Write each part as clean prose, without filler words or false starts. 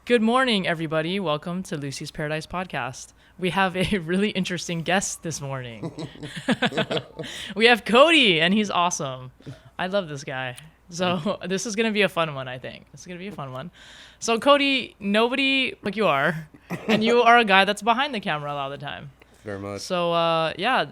Good morning, everybody. Welcome to Lucy's Paradise Podcast. We have a really interesting guest this morning. We have Cody, and he's awesome. I love this guy. So this is going to be a fun one, I think. It's going to be a fun one. So Cody, nobody like you are, and you are a guy that's behind the camera a lot of the time. Very much. So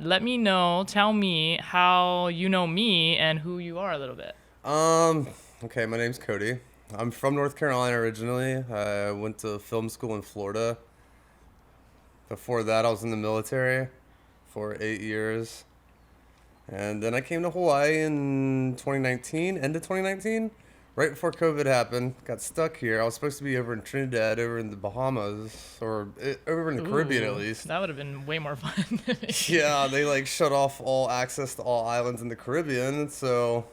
let me know, tell me how you know me and who you are a little bit. Okay, my name's Cody. I'm from North Carolina originally. I went to film school in Florida. Before that, I was in the military for 8 years. And then I came to Hawaii in 2019, end of 2019, right before COVID happened. Got stuck here. I was supposed to be over in Trinidad, over in the Bahamas, or over in the Caribbean at least. That would have been way more fun. Yeah, they shut off all access to all islands in the Caribbean, so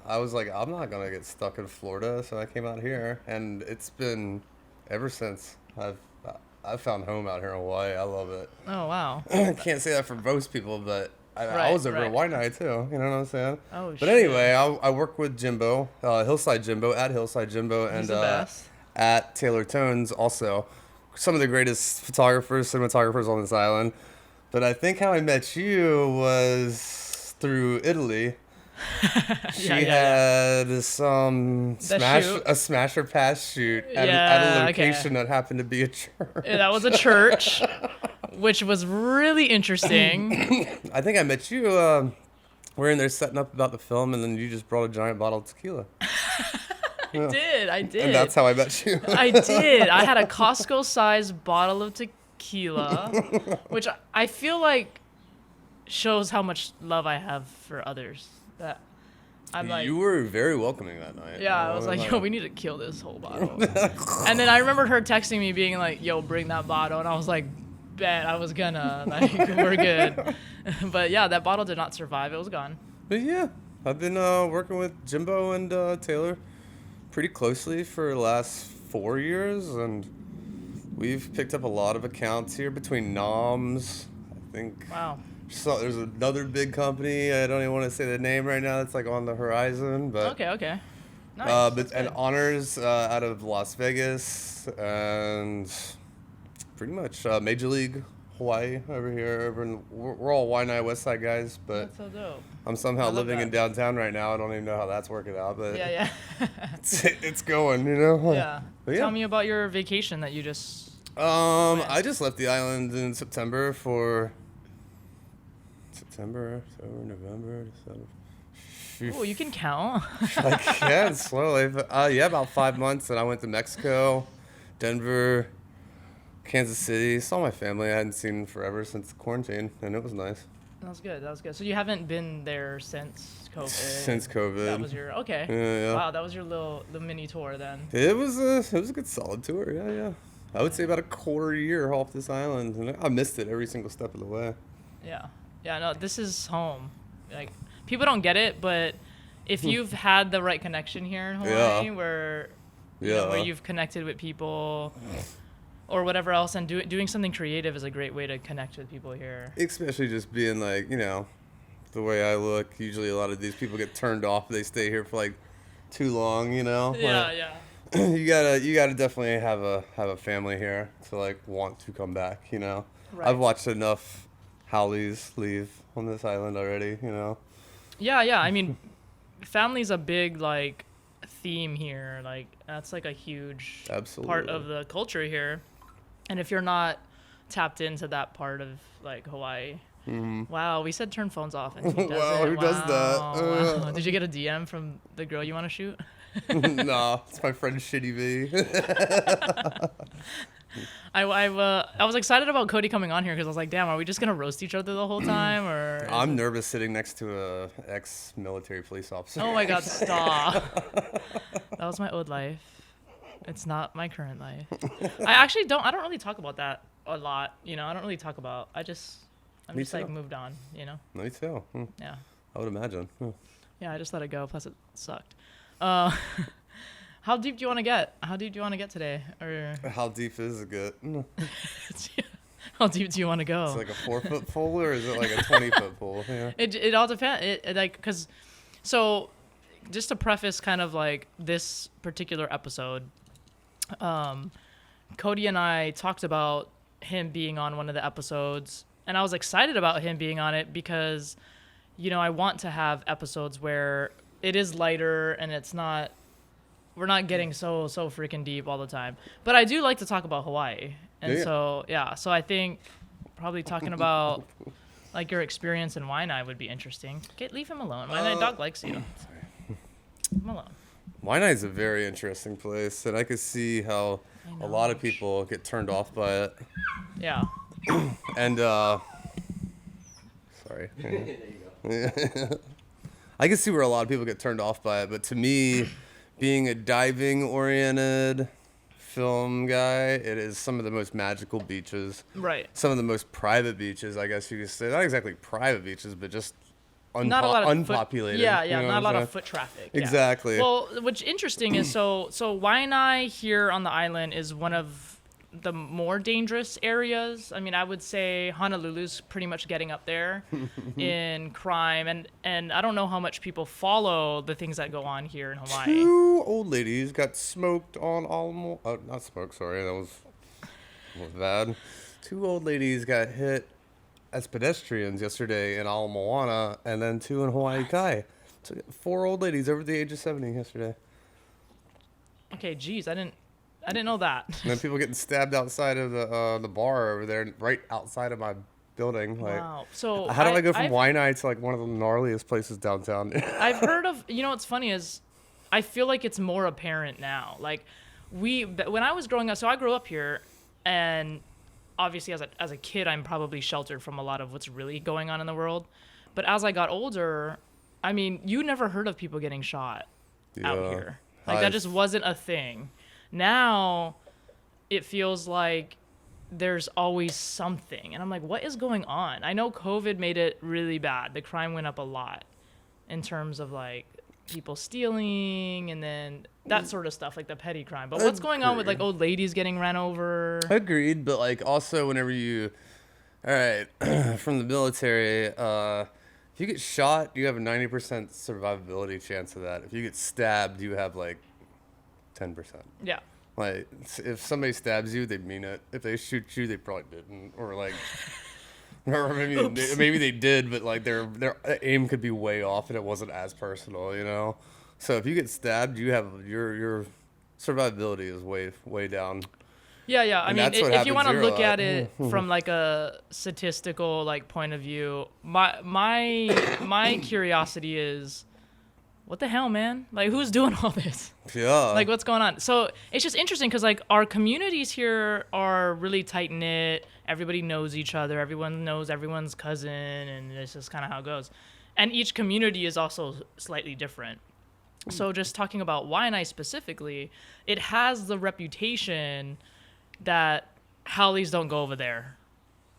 I was like, I'm not going to get stuck in Florida, so I came out here, and it's been ever since. I've found home out here in Hawaii. I love it. Oh, wow. I can't say that for most people, but I was over in Hawaii too. You know what I'm saying? Oh, shit. But anyway, I work with Jimbo, Hillside Jimbo, at Hillside Jimbo, and the best. At Taylor Tones also. Some of the greatest photographers, cinematographers on this island. But I think how I met you was through Italy. She had some smash or pass shoot at a location that happened to be a church. Yeah, that was a church, which was really interesting. I think I met you. We're in there setting up about the film, and then you just brought a giant bottle of tequila. I did. And that's how I met you. I did. I had a Costco-sized bottle of tequila, which I feel like shows how much love I have for others. That I'm like, you were very welcoming that night. Yeah, I was like, yo, we need to kill this whole bottle. And then I remembered her texting me being like, yo, bring that bottle. And I was like, bet I was gonna. Like, we're good. But yeah, that bottle did not survive. It was gone. But yeah, I've been working with Jimbo and Taylor pretty closely for the last 4 years. And we've picked up a lot of accounts here between noms, I think. Wow. So there's another big company. I don't even want to say the name right now. It's like on the horizon, but okay. Nice. And honors out of Las Vegas and pretty much Major League Hawaii over here. We're all Waianae West Side guys, but that's so dope. I'm somehow living in downtown right now. I don't even know how that's working out, but yeah. it's going, you know. Yeah. Tell me about your vacation that you just. I just left the island in September for. September, October, November, December. Oh, you can count. I can slowly. But, about 5 months. And I went to Mexico, Denver, Kansas City. Saw my family I hadn't seen forever since quarantine, and it was nice. That was good. So you haven't been there since COVID? Since COVID. That was your okay. Yeah. Wow, that was your little mini tour then. It was a good solid tour. Yeah. I would say about a quarter year off this island, and I missed it every single step of the way. Yeah, no, this is home. Like, people don't get it, but if you've had the right connection here in Hawaii, where you've connected with people or whatever else, and doing something creative is a great way to connect with people here. Especially just being like, the way I look, usually a lot of these people get turned off. They stay here for like too long, Yeah. You gotta definitely have a family here to like want to come back, Right. I've watched enough Howleys leave on this island already, Yeah. I mean, family's a big like theme here. Like that's like a huge part of the culture here. And if you're not tapped into that part of like Hawaii, wow, we said turn phones off, and he does wow, it. Who does that? Wow. Did you get a DM from the girl you want to shoot? No, it's my friend Shitty V. I was excited about Cody coming on here because I was like, damn, are we just gonna roast each other the whole time? Or I'm nervous sitting next to a ex-military police officer. Oh my God, stop! That was my old life. It's not my current life. I don't really talk about that a lot. I don't really talk about. I'm just like moved on. Me too. Yeah. I would imagine. Yeah, I just let it go. Plus, it sucked. How deep do you want to get? How deep do you want to get today? Or how deep is it good? How deep do you want to go? Is it like a 4-foot pool or is it like a 20-foot pool? Yeah. It all depends. So just to preface kind of like this particular episode, Cody and I talked about him being on one of the episodes, and I was excited about him being on it because, I want to have episodes where it is lighter and we're not getting so freaking deep all the time. But I do like to talk about Hawaii. And so I think probably talking about like your experience in Waianae would be interesting. Leave him alone. My dog likes you. Sorry. Leave him alone. Waianae is a very interesting place, and I could see how a lot of people get turned off by it. Yeah. And sorry. There you go. I can see where a lot of people get turned off by it, but to me, being a diving-oriented film guy, it is some of the most magical beaches. Right. Some of the most private beaches, I guess you could say. Not exactly private beaches, but just not a lot of unpopulated. not a lot of foot traffic. Yeah. Exactly. Well, what's interesting is so Waianae here on the island is one of the more dangerous areas. I mean, I would say Honolulu's pretty much getting up there in crime, and I don't know how much people follow the things that go on here in Hawaii. 2 old ladies got smoked on not smoked, sorry, that was bad. 2 old ladies got hit as pedestrians yesterday in Ala Moana, and then 2 in Hawaii Kai. So 4 old ladies over the age of 70 yesterday. Okay, geez, I didn't know that. And then people getting stabbed outside of the bar over there, right outside of my building. Like, wow. So how do I go from Waianae to like one of the gnarliest places downtown? I've heard of. What's funny is, I feel like it's more apparent now. Like, when I was growing up, so I grew up here, and obviously as a kid, I'm probably sheltered from a lot of what's really going on in the world. But as I got older, I mean, you never heard of people getting shot out here. Like, that just wasn't a thing. Now it feels like there's always something, and I'm like, what is going on? I know COVID made it really bad. The crime went up a lot in terms of like people stealing and then that sort of stuff, like the petty crime. But what's going on with like old ladies getting ran over? Agreed, but like also whenever all right, from the military, if you get shot, you have a 90% survivability chance of that. If you get stabbed, you have like 10%. Yeah. Like, if somebody stabs you, they mean it. If they shoot you, they probably didn't. Or like, or maybe they did, but like their aim could be way off, and it wasn't as personal, So if you get stabbed, you have your survivability is way down. Yeah. I mean, if you want to look at it from like a statistical like point of view, my curiosity is, what the hell, man? Like, who's doing all this? Yeah. Like, what's going on? So it's just interesting because, like, our communities here are really tight-knit. Everybody knows each other. Everyone knows everyone's cousin, and it's just kind of how it goes. And each community is also slightly different. So just talking about Waianae specifically, it has the reputation that haoles don't go over there,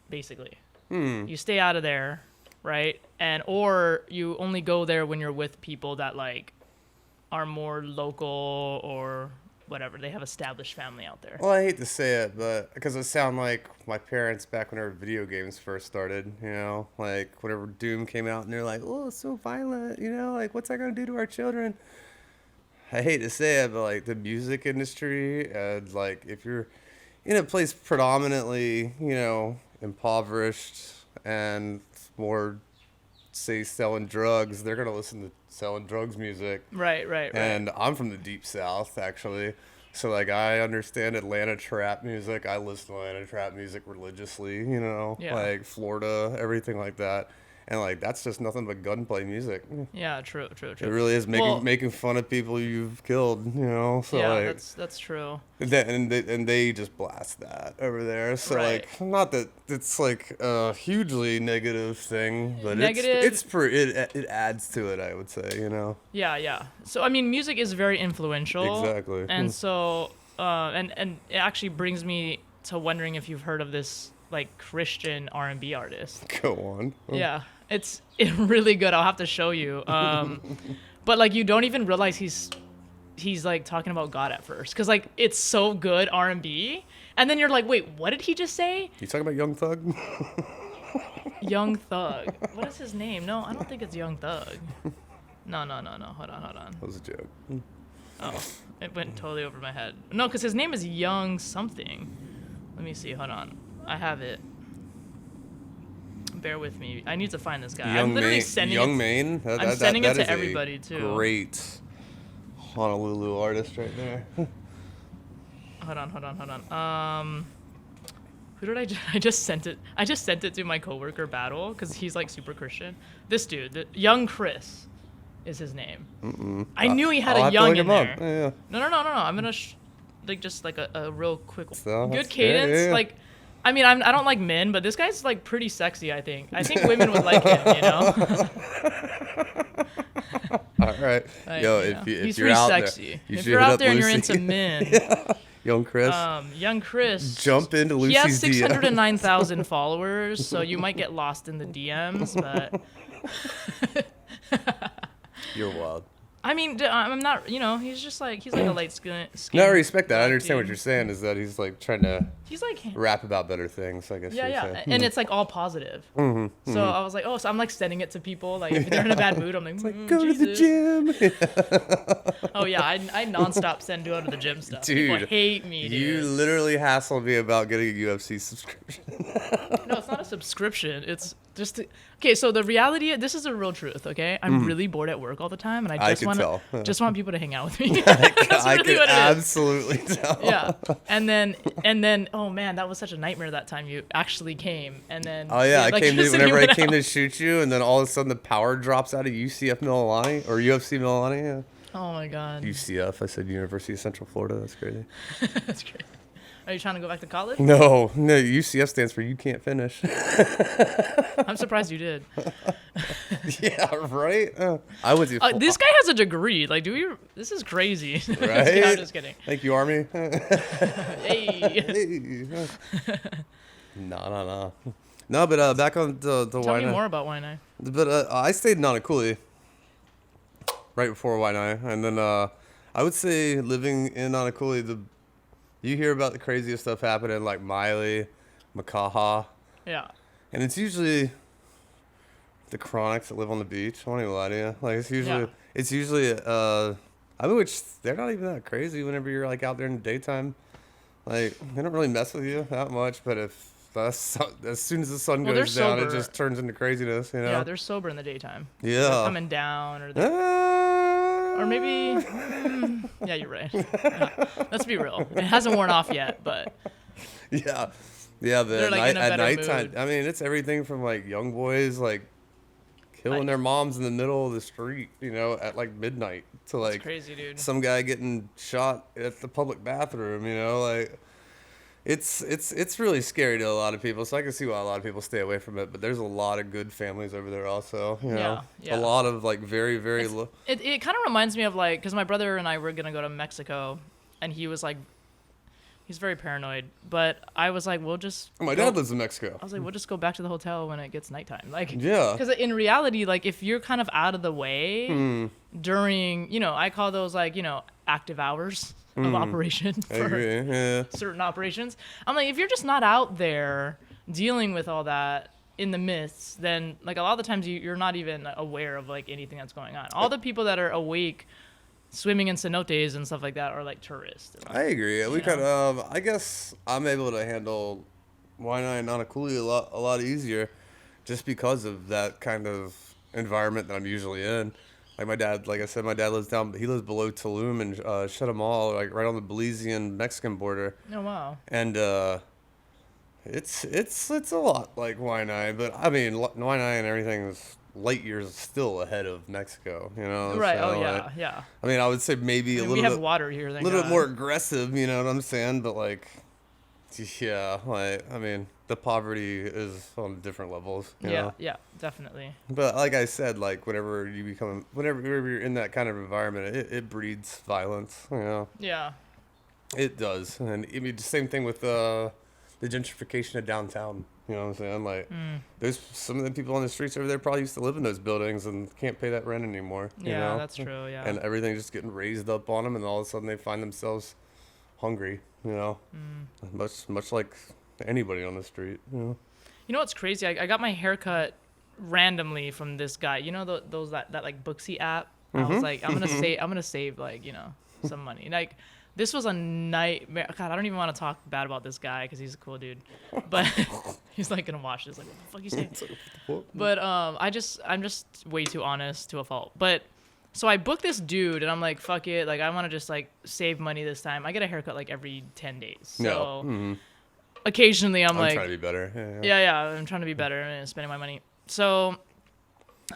basically. You stay out of there. Right? Or you only go there when you're with people that like are more local or whatever. They have established family out there. Well, I hate to say it, but because it sound like my parents back whenever video games first started, like whenever Doom came out and they're like, oh, it's so violent, like what's that going to do to our children? I hate to say it, but like the music industry, and like if you're in a place predominantly, impoverished and more, say, selling drugs, they're going to listen to selling drugs music. Right. And I'm from the deep south, actually. So, like, I understand Atlanta trap music. I listen to Atlanta trap music religiously, like Florida, everything like that. And, like, that's just nothing but gunplay music. Yeah, true. It really is making fun of people you've killed, So, yeah, like, that's true. And they just blast that over there. So, right. like, not that it's, like, a hugely negative thing, but negative. it adds to it, I would say, Yeah. So, I mean, music is very influential. Exactly. And so, and it actually brings me to wondering if you've heard of this, like, Christian R&B artist. Go on. Yeah, it's really good. I'll have to show you. But like, you don't even realize he's like talking about God at first, because like it's so good R&B, and then you're like, wait, what did he just say? You talking about Young Thug? Young Thug. What is his name? No, I don't think it's Young Thug. No. Hold on. That was a joke. Oh, It went totally over my head. No, because his name is Young something. Let me see. Hold on. I have it. Bear with me. I need to find this guy. I'm literally sending Young it. Maine. I'm sending it to is a everybody too. Great Honolulu artist right there. Hold on. Who did I just sent it? I just sent it to my coworker Battle because he's like super Christian. This dude, Yungkriss, is his name. I knew he had I'll a have to young look in him up. there. Yeah. No. I'm gonna just like a real quick, So, good that's cadence. great, yeah. Like, I mean, I don't like men, but this guy's like pretty sexy. I think women would like him. You know. All right. Like, Yo, you know, if he's you're pretty out sexy. there, you If should you're hit out up there and you're Lucy. into men, Young Chris. Young Chris. Jump into He has Lucy's DM. 609,000 followers, so you might get lost in the DMs, but You're wild. I mean, I'm not, he's like a light skin. No, I respect that. I understand what dude. you're saying is that he's like trying to He's like, rap about better things, I guess yeah, you're yeah, saying. and it's like all positive. So I was like, so I'm like sending it to people. Like if they're in a bad mood, I'm like, Go to the Jesus." gym. Oh yeah, I nonstop send go to the gym stuff. Dude, People hate me, dude. You literally hassled me about getting a UFC subscription. No, it's not a subscription. It's just okay. So the reality, this is the real truth. Okay, I'm really bored at work all the time, and I just can want tell. just want people to hang out with me. That's I really could what it is. absolutely tell. Yeah, and then oh man, that was such a nightmare that time you actually came, and then Oh yeah, like, I came to, so you whenever I went came out. to shoot you, and then all of a sudden the power drops out of UCF Mililani or UFC Mililani. Yeah. Oh my god, UCF. I said University of Central Florida. That's crazy. that's great. Are you trying to go back to college? No, UCF stands for you can't finish. I'm surprised you did. Yeah, right. I was. This guy has a degree. Like, this is crazy. Right? I'm just kidding. Thank you, Army. Hey. Hey. No. No, but back on the Tell Waianae. me more about Waianae. But I stayed in Nanakuli right before Waianae, and then I would say living in Nanakuli, you hear about the craziest stuff happening like Miley, Makaha, Yeah. and it's usually the chronics that live on the beach. I won't even lie to you. Like it's usually I mean, which they're not even that crazy whenever you're like out there in the daytime. Like they don't really mess with you that much, but as soon as the sun Well, goes they're down, it sober. just turns into craziness. You know? Yeah, they're sober in the daytime. Yeah. They're coming down, or maybe. Yeah, you're right. Yeah. Let's be real. It hasn't worn off yet, but Yeah, They're, like, in a at better nighttime. mood. I mean, it's everything from like young boys like killing their moms in the middle of the street, at like midnight, to like crazy, dude. some guy getting shot at the public bathroom. Like it's really scary to a lot of people. So I can see why a lot of people stay away from it. But there's a lot of good families over there also. Yeah. A lot of like very very low. It kind of reminds me of like, because my brother and I were gonna go to Mexico, and he was like, he's very paranoid. But I was like, we'll just. My dad lives in Mexico. I was like, we'll just go back to the hotel when it gets nighttime. Like, Yeah. Because in reality, like, if you're kind of out of the way during, I call those like, active hours of operation I for agree. Yeah. certain operations. I'm like, if you're just not out there dealing with all that in the midst, then like a lot of the times you're not even aware of like anything that's going on. All the people that are awake swimming in cenotes and stuff like that are like tourists. I agree. We kind of. I guess I'm able to handle Waianae and Nanakuli a lot easier, just because of that kind of environment that I'm usually in. Like my dad, like I said, my dad lives below Tulum and Chetumal, like right on the Belizean Mexican border, Oh wow. and it's a lot like Waianae, but I mean Waianae and everything is light years still ahead of Mexico. Right. So, Oh yeah. like, Yeah. I mean, I would say maybe I a mean, we little have bit. water here. Thank Little God. bit more aggressive, you know what I'm saying? But like, yeah, like I mean, the poverty is on different levels. You know? Yeah. Definitely. But like I said, like whenever you're in that kind of environment, it breeds violence. Yeah. It does, and I mean the same thing with the gentrification of downtown. You know what I'm saying? Like, there's some of the people on the streets over there probably used to live in those buildings and can't pay that rent anymore. Yeah, that's true. Yeah. And everything's just getting raised up on them, and all of a sudden they find themselves hungry. Much like anybody on the street. You know what's crazy? I got my haircut randomly from this guy. Those that like Booksy app. I was like, I'm gonna save like some money. Like, this was a nightmare. God, I don't even want to talk bad about this guy because he's a cool dude. But he's like gonna watch this. Like, what the fuck you saying? But I'm just way too honest to a fault. But so I booked this dude, and I'm like, fuck it. Like, I want to just like save money this time. I get a haircut like every 10 days. So occasionally I'm like, trying to be better. Yeah, I'm trying to be better and spending my money. So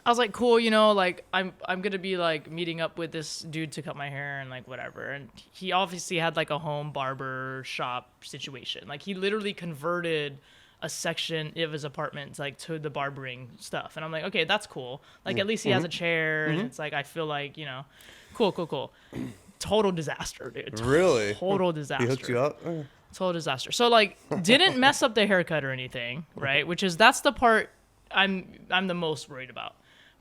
I was like, cool, you know, like I'm gonna be like meeting up with this dude to cut my hair and like whatever. And he obviously had like a home barber shop situation. Like, he literally converted a section of his apartment like to the barbering stuff. And I'm like, okay, that's cool. Like, at least he has a chair, and it's like, I feel like, you know, cool. Total disaster, dude. Really? Total disaster. He hooked you up? Total disaster. So like, didn't mess up the haircut or anything, right? That's the part I'm the most worried about.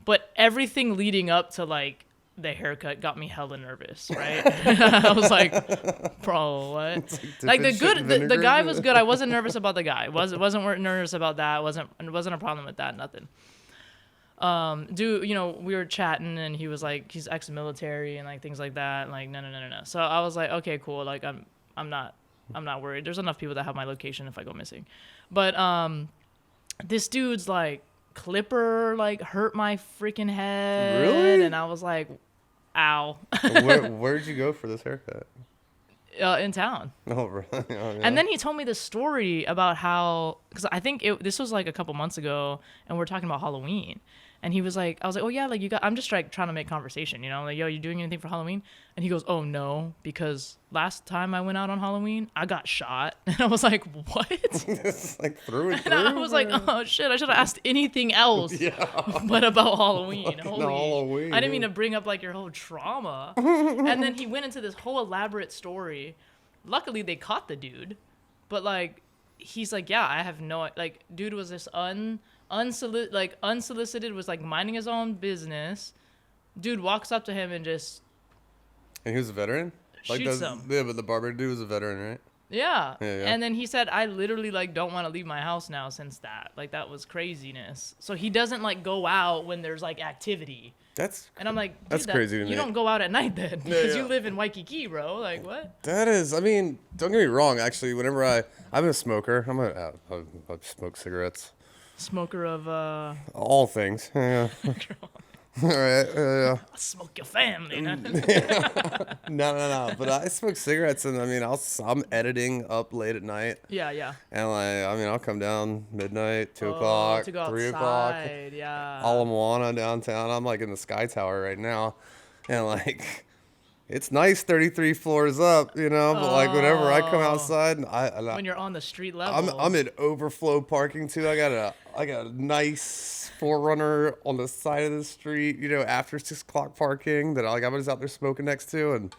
But everything leading up to like the haircut got me hella nervous, right? I was like, bro, what? Like the guy was good. I wasn't nervous about the guy. Wasn't nervous about that. Wasn't a problem with that. Nothing. Dude, you know, we were chatting, and he was like, he's ex-military and like things like that. Like, no. So I was like, okay, cool. Like, I'm not worried. There's enough people that have my location if I go missing. But this dude's like clipper like hurt my freaking head. Really? And I was like, ow. Where'd you go for this haircut? In town. Oh, really? Oh, yeah. And then he told me this story about how, because I think this was like a couple months ago, and we're talking about Halloween. And he was like, I was like, oh yeah, like I'm just like trying to make conversation, you know, like, yo, you doing anything for Halloween? And he goes, oh no, because last time I went out on Halloween, I got shot. And I was like, what? It's like through and through. And I was like, oh shit, I should have asked anything else but about Halloween. Halloween. I didn't mean to bring up like your whole trauma. And then he went into this whole elaborate story. Luckily they caught the dude, but like, he's like, yeah, I have no, like, dude was this unsolicited, was like minding his own business. Dude walks up to him and just, and he was a veteran? Shoots him. Yeah, but the barber dude was a veteran, right? Yeah. And then he said, I literally like don't want to leave my house now since that. Like, that was craziness. So he doesn't like go out when there's like activity. And I'm like, dude, that's crazy to me. You don't go out at night then, because you live in Waikiki, bro. Like, what? That is, I mean, don't get me wrong. Actually, whenever I'm a smoker. I smoke cigarettes. Smoker of all things. Yeah. All right. I'll smoke your family. No. But I smoke cigarettes, and I mean, I'm editing up late at night. Yeah. And like, I mean, I'll come down midnight, 2 o'clock, to go 3 outside, o'clock. yeah. Ala Moana downtown. I'm like in the Sky Tower right now, and like, it's nice 33 floors up, you know. But like, whenever I come outside, when you're on the street level, I'm in overflow parking too. I got a nice 4Runner on the side of the street, you know, after 6 o'clock parking that I was out there smoking next to, and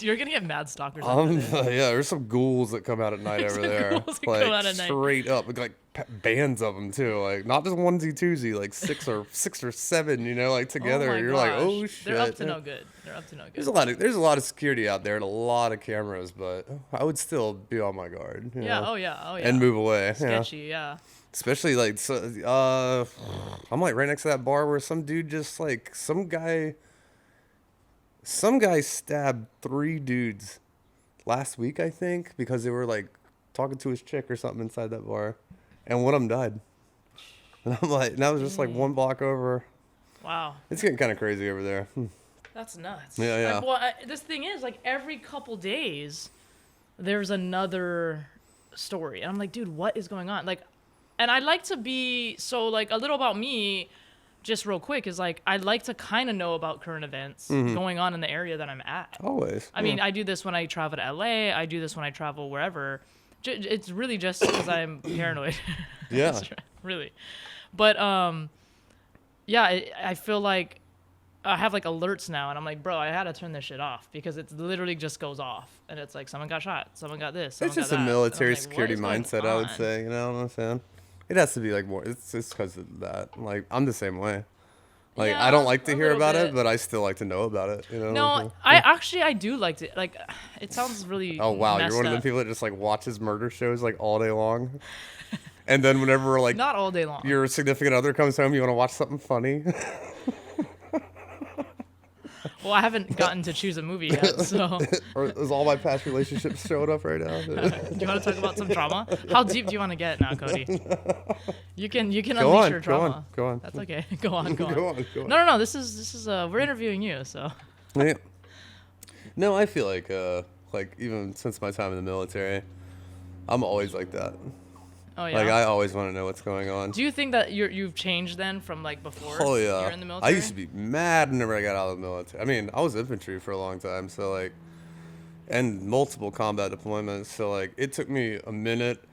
you're gonna get mad stalkers. Yeah, there's some ghouls that come out at night over there, like straight up, like bands of them too, like not just onesie twosie, like six or seven, you know, like together. You're like, oh shit. They're up to no good. There's a lot of security out there and a lot of cameras, but I would still be on my guard. You know, oh yeah. And move away. Sketchy, yeah. Especially like, so, I'm like right next to that bar where some dude just like some guy stabbed 3 dudes last week, I think, because they were like talking to his chick or something inside that bar, and one of them died. And I'm like, and that was just like 1 block over. Wow. It's getting kind of crazy over there. That's nuts. Yeah. Like, well, this thing is like every couple days, there's another story, and I'm like, dude, what is going on? Like. And I like to be, so like a little about me, just real quick, is like I like to kind of know about current events going on in the area that I'm at. Always. I mean, I do this when I travel to LA. I do this when I travel wherever. It's really just because I'm paranoid. Yeah. Really. But yeah, I feel like I have like alerts now, and I'm like, bro, I had to turn this shit off because it literally just goes off, and it's like someone got shot, someone got this. It's just a military security mindset, I would say. You know what I'm saying? It has to be like more. It's just because of that. Like, I'm the same way. Like, yeah, I don't like to hear about bit. it, but I still like to know about it. You know? No, I do like to, like, it sounds really Oh wow, you're one of the people that just like watches murder shows like all day long. And then whenever like not all day long, your significant other comes home, you want to watch something funny. Well, I haven't gotten to choose a movie yet, so. Or is all my past relationships showing up right now? Do you want to talk about some trauma? How deep do you want to get now, Cody? You can Go unleash on, your go on, trauma. go on. That's okay. Go on. Go on. No. This is we're interviewing you, so. Yeah. No, I feel like even since my time in the military, I'm always like that. Oh yeah. Like I always want to know what's going on. Do you think that you've changed then from like before? Oh you yeah. were in the military? I used to be mad whenever I got out of the military. I mean, I was infantry for a long time, so like, and multiple combat deployments. So like, it took me a minute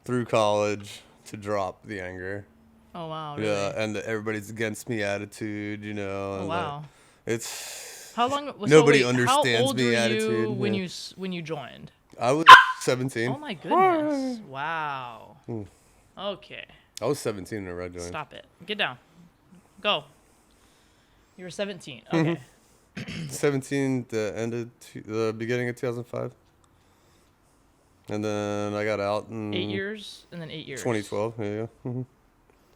through college to drop the anger. Oh wow. Really? Yeah, and the everybody's against me attitude, you know. Oh And wow. Like, it's How long? nobody how understands old me were you attitude. when Yeah. when you joined? I was 17. Oh my goodness! Wow. Mm. Okay. I was 17 when I joined. Stop it. Get down. Go. You were 17. Okay. 17, the beginning of 2005. And then I got out in 8 years and then 8 years. 2012. Yeah. Mm-hmm.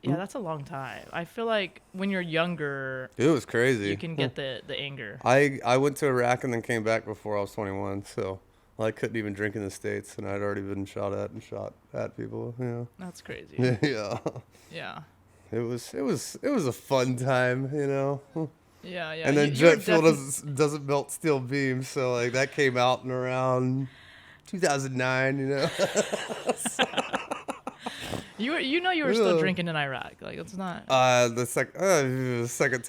Yeah, that's a long time. I feel like when you're younger, It was crazy. you can get the anger. I went to Iraq and then came back before I was 21, so I couldn't even drink in the States, and I'd already been shot at people. You know. That's crazy. Yeah. Yeah. It was a fun time, you know. Yeah. And then You were jet fuel doesn't melt steel beams, so like that came out in around 2009, you know. You were still drinking in Iraq. Like it's not. The second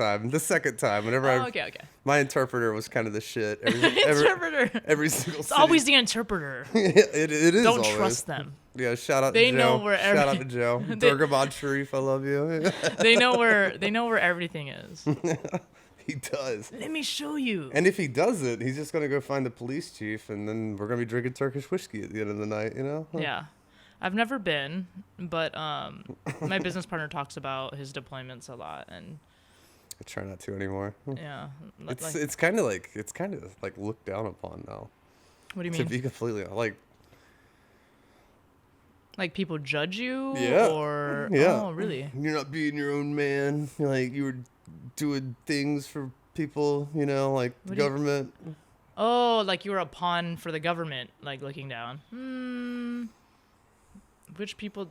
time. Whenever Okay. my interpreter was kind of the shit. Interpreter. Every single. It's always the interpreter. it is. Don't always. trust them. Yeah, shout out They to know Joe. where Shout out to Joe. Durgabad Sharif, I love you. They know where everything is. He does. Let me show you. And if he doesn't, he's just gonna go find the police chief, and then we're gonna be drinking Turkish whiskey at the end of the night, you know? Yeah. I've never been, but my business partner talks about his deployments a lot, and I try not to anymore. yeah, It's kind of like looked down upon now. What do you To mean? be completely Like people judge you? Yeah. Or Yeah. oh, really? You're not being your own man. You're like you were doing things for people, you know, like the What do you- government. Oh, like you were a pawn for the government, like looking down. Which people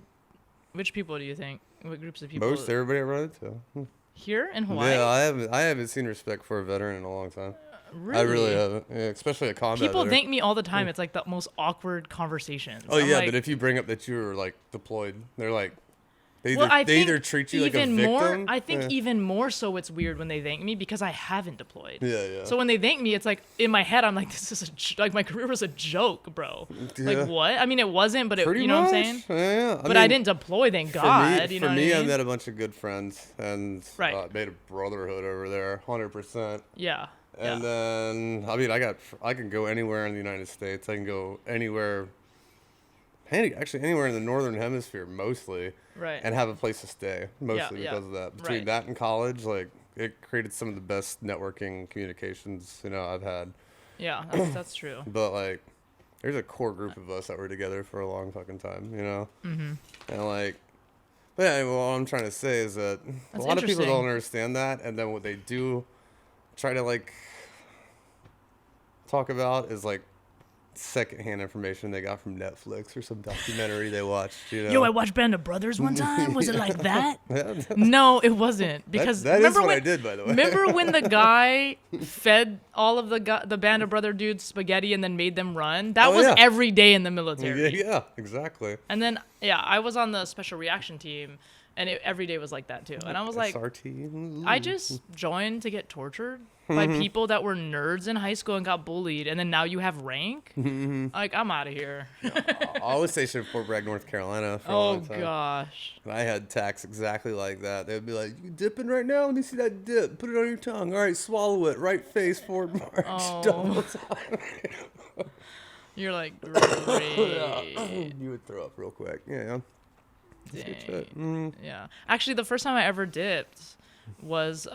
do you think? What groups of people? Most everybody I run into. Here in Hawaii? Yeah, I haven't seen respect for a veteran in a long time. Really? I really haven't. Yeah, especially a combat People veteran. thank me all the time. It's like the most awkward conversations. Oh I'm yeah, like, but if you bring up that you were like deployed, they're like, they I either think treat you like a even victim. more. I think Yeah. even more so, it's weird when they thank me because I haven't deployed. Yeah. So when they thank me, it's like in my head, I'm like, this is like my career was a joke, bro. Yeah. Like what? I mean, it wasn't, but Pretty you know much. what I'm saying? Yeah. But I didn't deploy, thank God. You know for what me, I mean? met a bunch of good friends and Right. made a brotherhood over there, 100%. Yeah. And then I can go anywhere in the United States. I can go anywhere. Actually, anywhere in the northern hemisphere, mostly. Right. And have a place to stay, mostly Yeah, because of that. Between right. that and college, like it created some of the best networking communications I've had. Yeah, that's true. But like, there's a core group of us that were together for a long fucking time, Mm-hmm. And like, but yeah, well, what I'm trying to say is that That's a lot of people interesting. don't understand that, and then what they do try to like talk about is like secondhand information they got from Netflix or some documentary they watched. Yo, I watched Band of Brothers one time. Was it like that? Yeah, No, it wasn't. Because that is remember what when, I did, by the way. Remember when the guy fed all of the Band of Brother dudes spaghetti and then made them run? That Oh, was yeah. every day in the military. Yeah, exactly. And then I was on the special reaction team, and every day was like that too. And I was like, SRT. I just joined to get tortured by people that were nerds in high school and got bullied, and then now you have rank? Like, I'm out of here. I was stationed in Fort Bragg, North Carolina for a Oh, long time. gosh. And I had tax exactly like that. They'd be like, "You dipping right now? Let me see that dip. Put it on your tongue. All right, swallow it. Right face, forward march. Oh. Double time." You're like, great. You would throw up real quick. Yeah. That's good shit. Dang. Yeah. Actually, the first time I ever dipped was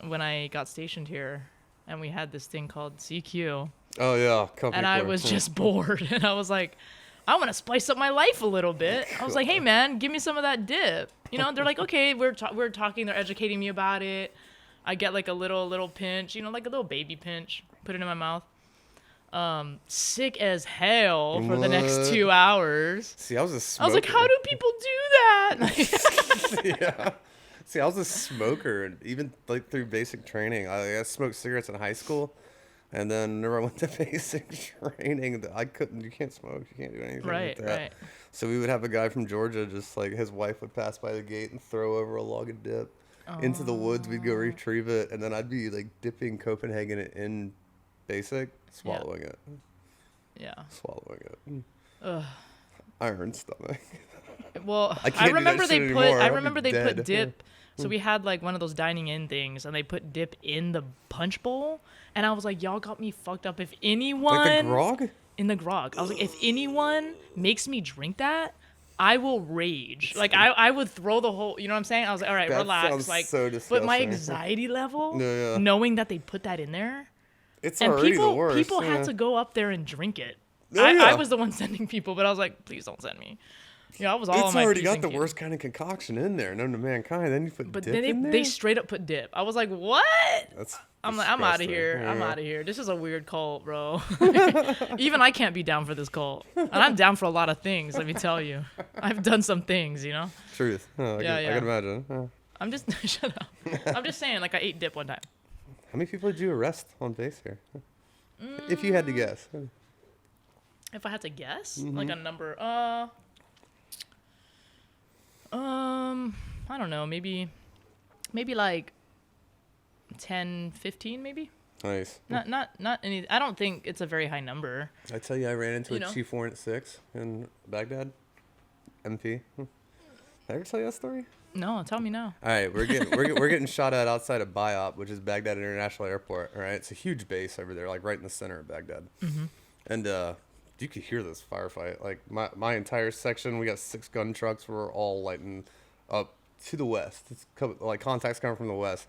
when I got stationed here, and we had this thing called CQ, Oh yeah, company. and I clerk. was just bored, and I was like, I want to spice up my life a little bit. I was like, hey man, give me some of that dip. You know, they're like, okay, we're talking, they're educating me about it. I get like a little pinch, like a little baby pinch, put it in my mouth. Sick as hell for the next 2 hours. See, I was a smoker. I was like, how do people do that? Yeah. See, I was a smoker, and even like through basic training, I smoked cigarettes in high school, and then whenever I went to basic training, you can't smoke, you can't do anything like that. Right. So we would have a guy from Georgia, just like his wife would pass by the gate and throw over a log of dip into the woods. We'd go retrieve it, and then I'd be like dipping Copenhagen in basic, swallowing it. Yeah. Swallowing it. Ugh. Iron stomach. Well, I remember they put dip. So we had like one of those dining in things, and they put dip in the punch bowl, and I was like, y'all got me fucked up. If anyone Like the grog? In the grog, I was like, if anyone makes me drink that, I will rage. Like I would throw the whole. You know what I'm saying? I was like, all right, That relax. sounds Like, so but my disgusting. anxiety level, Yeah. knowing that they put that in there, It's and already the worst. people yeah. had to go up there and drink it. Yeah, yeah. I was the one sending people, but I was like, please don't send me. Yeah, I was all on It's my already P's got and the Q's. worst kind of concoction in there, known to mankind. Then you put But dip then in there? they straight up put dip. I was like, what? That's I'm out of disgusting. here. I'm Yeah. out of here. This is a weird cult, bro. Even I can't be down for this cult. And I'm down for a lot of things, let me tell you. I've done some things, Truth. Oh, Yeah, I yeah. can imagine. Yeah. I'm just shut up. I'm just saying, like I ate dip one time. How many people did you arrest on base here? If you had to guess. If I had to guess, Mm-hmm. like a number, I don't know, maybe like 10, 15 maybe. Nice. Not any. I don't think it's a very high number. I tell you, I ran into You a know? Chief Warrant 6 in Baghdad. MP. Did I ever tell you that story? No, tell me now. All right, we're getting shot at outside of Biop, which is Baghdad International Airport. All right, it's a huge base over there, like right in the center of Baghdad. Mm-hmm. And you could hear this firefight. Like my entire section, we got 6 gun trucks. We're all lighting up to the west. It's like contacts coming from the west.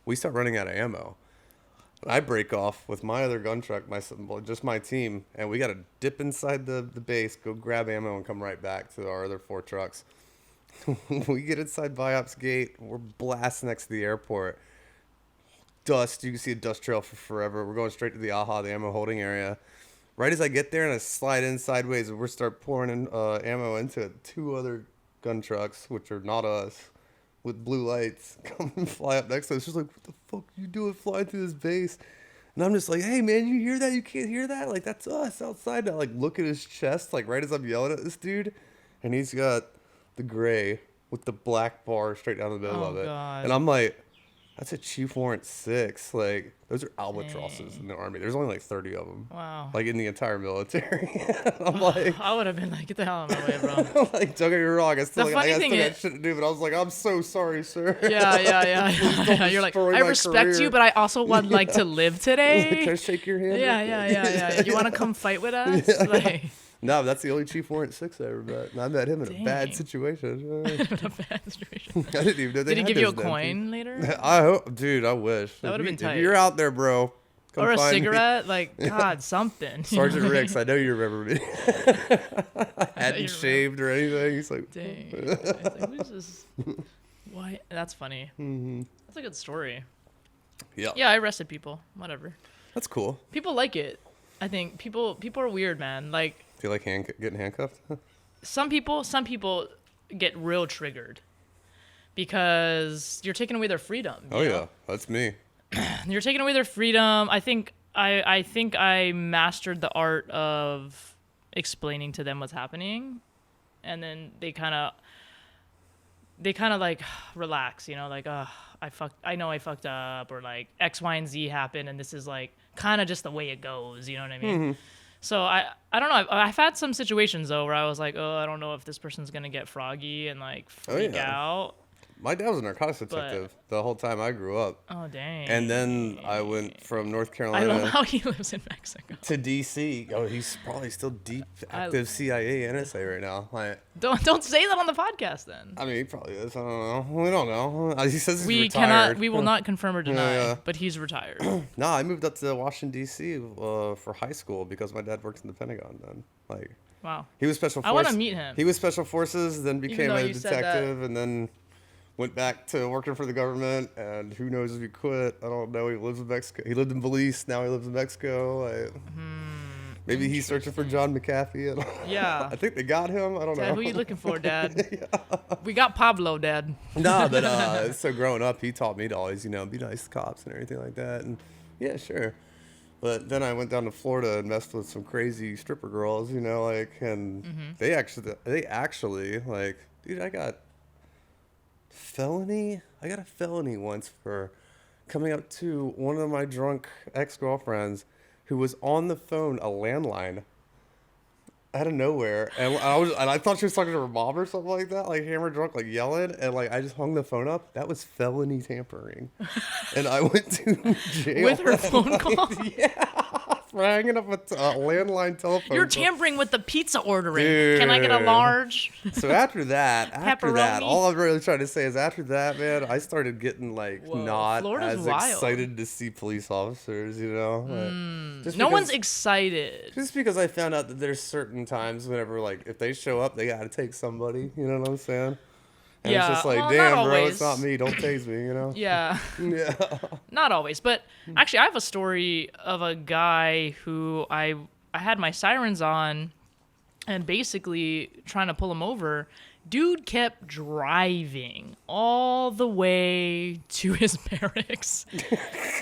We start running out of ammo. I break off with my other gun truck, just my team, and we got to dip inside the base, go grab ammo, and come right back to our other 4 trucks. We get inside Biop's gate. We're blasting next to the airport. Dust. You can see a dust trail for forever. We're going straight to the AHA, the ammo holding area. Right as I get there and I slide in sideways, and we start pouring in, ammo into it. 2 other gun trucks, which are not us, with blue lights, come and fly up next to us. Just like, what the fuck are you doing flying through this base? And I'm just like, hey, man, you hear that? You can't hear that? Like, that's us outside now. Like, look at his chest, like, right as I'm yelling at this dude. And he's got the gray with the black bar straight down the middle of it. God. And I'm like, that's a Chief Warrant 6. Like, those are albatrosses in the Army. There's only like 30 of them. Wow. Like, in the entire military. I'm like, I would have been like, get the hell out of my way, bro. like, don't get me wrong. I still, The like, funny I thing still got is- shit to do, but I was like, I'm so sorry, sir. Yeah. You're like, destroy I my respect career." you, but I also would like to live Can I today. shake your hand? Yeah. real quick? You want to come fight with us? Like, No, that's the only Chief Warrant 6 I ever met. And I met him in a bad Dang. situation. in a bad situation. I didn't even know they Did he had give you a those damn coin later? things. I hope, dude, I wish. That would've been If tight. you're out there, bro, come Or a find me. cigarette? Like, God, something. Sergeant Ricks, I know you remember me. I hadn't you shaved or anything. He's like, Dang. It's like, who's this? Why? That's funny. That's a good story. yeah, Yeah, I arrested people. Whatever. that's cool. People like it. I think people are weird, man. Like, Do you like getting handcuffed? some people get real triggered because you're taking away their freedom. Oh, you yeah, know? that's me. You're taking away their freedom. I think I mastered the art of explaining to them what's happening, and then they kind of like relax, like, I know I fucked up, or like X, Y, and Z happened, and this is like kind of just the way it goes. You know what I mean? So I don't know. I've had some situations though where I was like, oh, I don't know if this person's gonna get froggy and like freak yeah. out. My dad was a narcotics detective the whole time I grew up. Oh dang. And then I went from North I Carolina love how he lives in Mexico. to D.C. Oh, he's probably still deep active CIA NSA right now. Like, Don't say that on the podcast then. I mean, he probably is. I don't know. We don't know. He says he's retired. We will not confirm or deny, Yeah. but he's retired. No, I moved up to Washington D.C. For high school because my dad worked in the Pentagon then. Like, Wow. he was special I forces. wanna meet him. He was special forces, then became though a you said that- detective, and then went back to working for the government, and who knows if he quit. I don't know. He lives in Mexico. He lived in Belize. Now he lives in Mexico. Maybe he's searching for John McAfee. Yeah. I think they got him. I don't Dad, know. who you looking for, Dad? We got Pablo, Dad. No, but so growing up, he taught me to always, be nice to cops and everything like that. And yeah, sure. But then I went down to Florida and messed with some crazy stripper girls, and they actually, dude, I got a felony once for coming up to one of my drunk ex-girlfriends who was on the phone, a landline, out of nowhere, and I thought she was talking to her mom or something like that, hammered drunk, yelling, and I just hung the phone up. That was felony tampering, and I went to jail with her phone call. Yeah, for hanging up a landline telephone. You're tampering with the pizza ordering. Dude. Can I get a large? So after that, Pepperoni? all I'm really trying to say is after that, man, I started getting Whoa, not Florida's as wild. excited to see police officers, No one's excited. Just because I found out that there's certain times whenever, if they show up, they gotta take somebody. You know what I'm saying? And Yeah, it's just well, damn, not bro, always. it's not me. Don't tase me, Yeah. Yeah. Not always, but actually I have a story of a guy who I had my sirens on and basically trying to pull him over. Dude kept driving all the way to his barracks.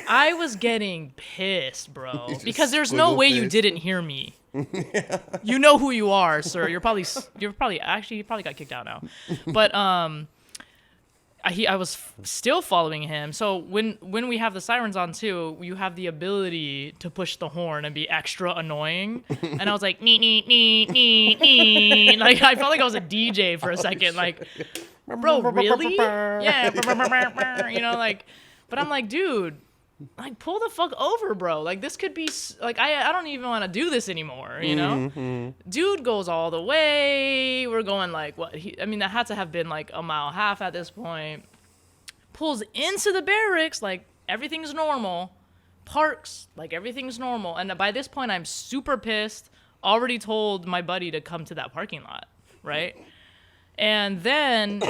I was getting pissed, bro, because there's no way you didn't hear me. Yeah. You know who you are, sir. You probably got kicked out now. But I was still following him. So when we have the sirens on too, you have the ability to push the horn and be extra annoying. And I was like, nee, nee, nee, nee, nee. I felt like I was a DJ for a second. Bro, really? Yeah. But I'm like, dude, pull the fuck over, bro. This could be, I don't even want to do this anymore, Mm-hmm. Dude goes all the way. We're going, that had to have been, a mile and a half at this point. Pulls into the barracks, everything's normal. Parks, everything's normal. And by this point, I'm super pissed. Already told my buddy to come to that parking lot, right? And then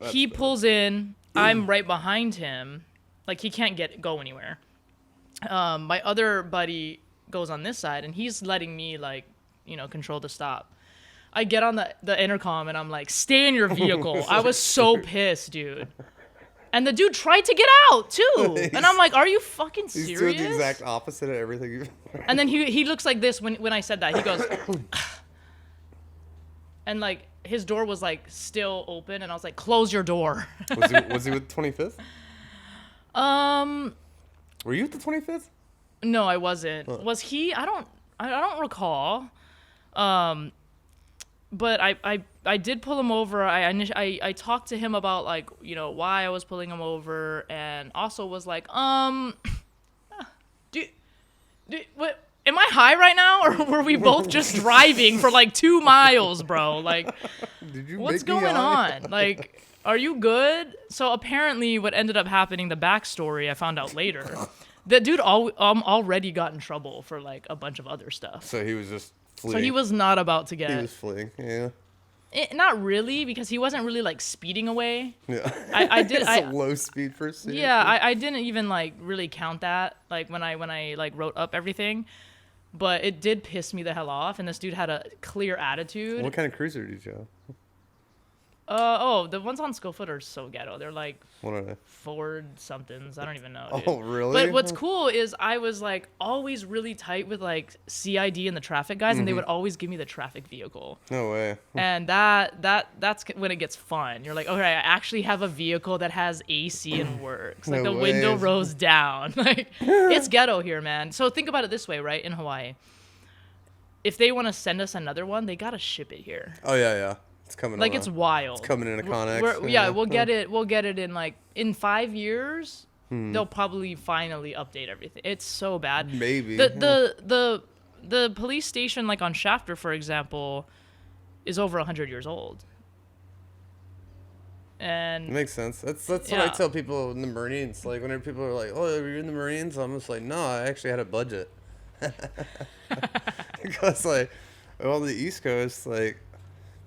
he pulls in. I'm right behind him. He can't go anywhere. My other buddy goes on this side, and he's letting me, control the stop. I get on the intercom, and I'm like, stay in your vehicle. I was so pissed, dude. And the dude tried to get out, too. And I'm like, are you fucking serious? He's doing the exact opposite of everything. And then he looks like this when I said that. He goes... And, his door was, still open, and I was like, close your door. Was he with 25th? Were you at the 25th? No, I wasn't. Huh. Was he? I don't recall. But I did pull him over. I talked to him about why I was pulling him over, and also was like, what? Am I high right now, or were we both just driving for 2 miles, bro? What's going on? Are you good? So apparently what ended up happening, the backstory I found out later, the dude already got in trouble for a bunch of other stuff. So he was just fleeing. So he was not about to get... He was fleeing, yeah. Not really, because he wasn't really speeding away. Yeah. I did... It's a low speed for speed. Yeah, I didn't even really count that when I wrote up everything. But it did piss me the hell off, and this dude had a clear attitude. What kind of cruiser did you have? The ones on Schofield are so ghetto. They're what are they? Ford somethings. I don't even know, dude. Oh, really? But what's cool is I was always really tight with CID and the traffic guys, and they would always give me the traffic vehicle. No way. And that's when it gets fun. You're like, okay, I actually have a vehicle that has AC and works. No the way. window rolls down. It's ghetto here, man. So think about it this way, right? In Hawaii, if they want to send us another one, they gotta ship it here. Oh yeah. It's coming. It's wild. It's coming in a Connex. We'll get it. We'll get it in 5 years. They'll probably finally update everything. It's so bad. Maybe. The police station on Shafter, for example, is over 100 years old. And it makes sense. That's what I tell people in the Marines. Whenever people are like, "Oh, you're in the Marines," I'm just like, "No, I actually had a budget." Because on the East Coast,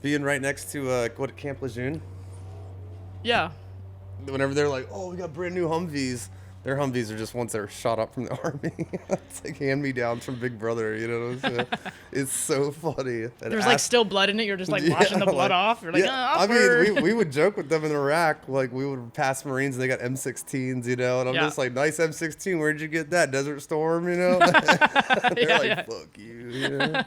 being right next to Camp Lejeune. Yeah. Whenever they're like, "Oh, we got brand new Humvees," their Humvees are just ones that are shot up from the army. It's like hand-me-downs from Big Brother, you know what I'm saying? It's so funny. There's like still blood in it. You're just like washing the blood off. You're like, I mean, we would joke with them in Iraq. Like, we would pass Marines and they got M16s, you know? And I'm just like, nice M16. Where'd you get that? Desert Storm, you know? They're fuck you, you know?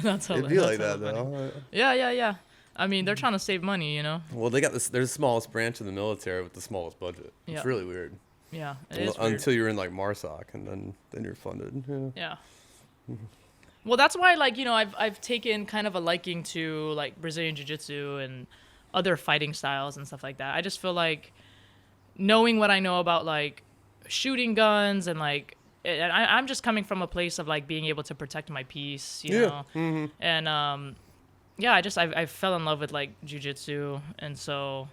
That's hilarious. It'd be like that, though. Yeah. I mean, they're trying to save money, you know? Well, they got this. They're the smallest branch of the military with the smallest budget. Yeah. It's really weird. Yeah, it is weird. Until you're in like MARSOC, and then you're funded. Yeah. Well, that's why, like, you know, I've taken kind of a liking to like Brazilian Jiu-Jitsu and other fighting styles and stuff like that. I just feel like knowing what I know about like shooting guns and like, and I'm just coming from a place of like being able to protect my peace, you know, and yeah, I fell in love with like jiu-jitsu, and so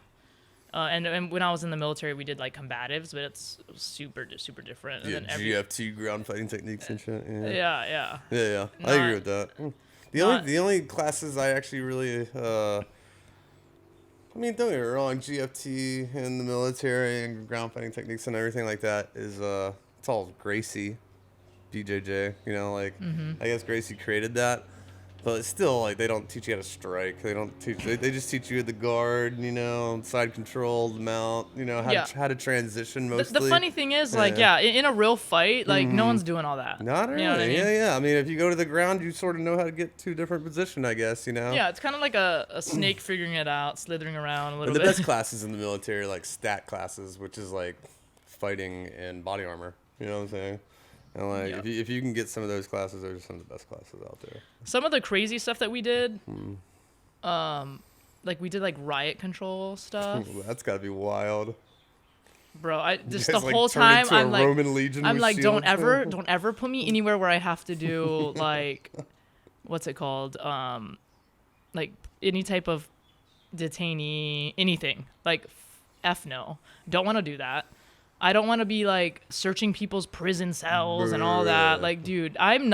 and when I was in the military, we did like combatives, but it's super different. And then GFT, ground fighting techniques and shit. Yeah. I agree with that. The only classes I actually really, I mean, don't get me wrong, GFT in the military and ground fighting techniques and everything like that is it's all Gracie, BJJ. You know, like I guess Gracie created that. But it's still, like, they don't teach you how to strike. They don't teach. They just teach you the guard, you know, side control, the mount, you know, how to transition mostly. The funny thing is, like, in a real fight, like, no one's doing all that. Not really. You know what I mean? Yeah. I mean, if you go to the ground, you sort of know how to get to a different position, I guess, you know? Yeah, it's kind of like a snake figuring it out, slithering around a little bit. The best classes in the military are, like, stat classes, which is, like, fighting and body armor. You know what I'm saying? And like, if you can get some of those classes, those are some of the best classes out there. Some of the crazy stuff that we did, like we did like riot control stuff. That's gotta be wild, bro. I just the whole time I'm like, Roman Legion I'm like, don't shields. ever put me anywhere where I have to do like, what's it called? Like any type of detainee, anything. Like, F no, don't want to do that. I don't want to be like searching people's prison cells and all that. Like, dude, I am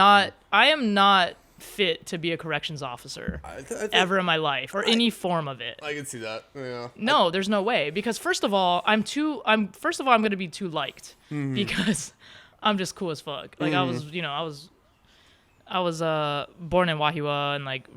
not fit to be a corrections officer ever in my life or any form of it. I can see that. Yeah. No, there's no way, because first of all, I'm going to be too liked because I'm just cool as fuck. Like I was born in Wahiwa and like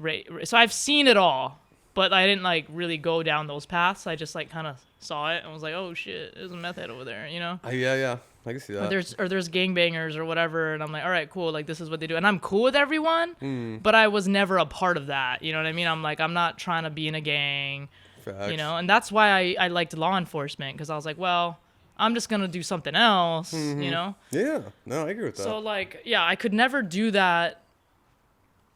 so I've seen it all. But I didn't like really go down those paths. I just like kind of saw it and was like, "Oh shit, there's a meth head over there," you know? Yeah, I can see that. Or there's gangbangers or whatever, and I'm like, "All right, cool. Like this is what they do," and I'm cool with everyone. But I was never a part of that. You know what I mean? I'm like, I'm not trying to be in a gang. Facts. You know, and that's why I liked law enforcement, because I was like, well, I'm just gonna do something else. You know? Yeah. No, I agree with that. So like, yeah, I could never do that.